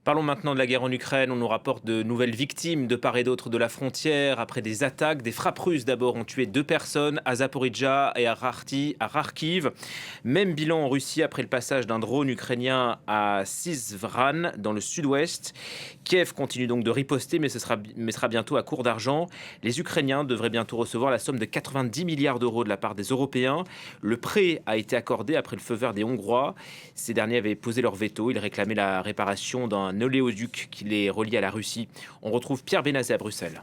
Parlons maintenant de la guerre en Ukraine. On nous rapporte de nouvelles victimes de part et d'autre de la frontière. Après des attaques, des frappes russes d'abord ont tué 2 personnes à Zaporijjia et à Kharkiv. Même bilan en Russie après le passage d'un drone ukrainien à Sysvran dans le sud-ouest. Kiev continue donc de riposter mais sera bientôt à court d'argent. Les Ukrainiens devraient bientôt recevoir la somme de 90 milliards d'euros de la part des Européens. Le prêt a été accordé après le feu vert des Hongrois. Ces derniers avaient posé leur veto. Ils réclamaient la réparation d'un oléoduc qui les relie à la Russie. On retrouve Pierre Benazet à Bruxelles.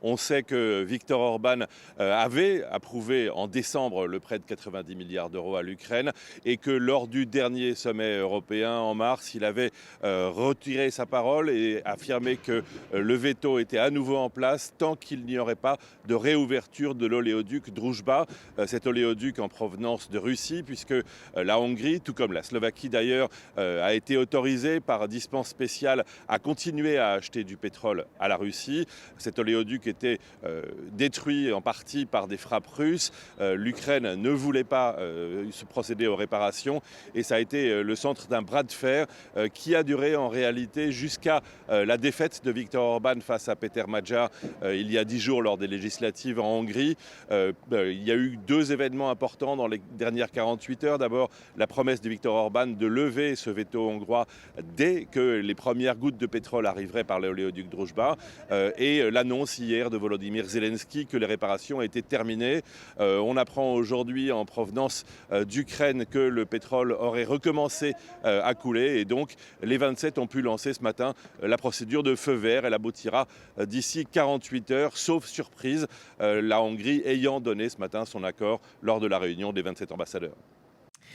On sait que Viktor Orban avait approuvé en décembre le prêt de 90 milliards d'euros à l'Ukraine et que lors du dernier sommet européen en mars, il avait retiré sa parole et affirmé que le veto était à nouveau en place tant qu'il n'y aurait pas de réouverture de l'oléoduc Druzhba, cet oléoduc en provenance de Russie, puisque la Hongrie, tout comme la Slovaquie d'ailleurs, a été autorisée par dispense spéciale à continuer à acheter du pétrole à la Russie. Cet oléoduc était détruit en partie par des frappes russes. L'Ukraine ne voulait pas se procéder aux réparations et ça a été le centre d'un bras de fer qui a duré en réalité jusqu'à la défaite de Viktor Orban face à Péter Magyar il y a 10 jours lors des législatives en Hongrie. Il y a eu 2 événements importants dans les dernières 48 heures. D'abord, la promesse de Viktor Orban de lever ce veto hongrois dès que les premières gouttes de pétrole arriveraient par l'oléoduc Druzhba et l'annonce hier de Volodymyr Zelensky que les réparations étaient terminées. On apprend aujourd'hui en provenance d'Ukraine que le pétrole aurait recommencé à couler et donc les 27 ont pu lancer ce matin la procédure de feu vert. Elle aboutira d'ici 48 heures, sauf surprise, la Hongrie ayant donné ce matin son accord lors de la réunion des 27 ambassadeurs.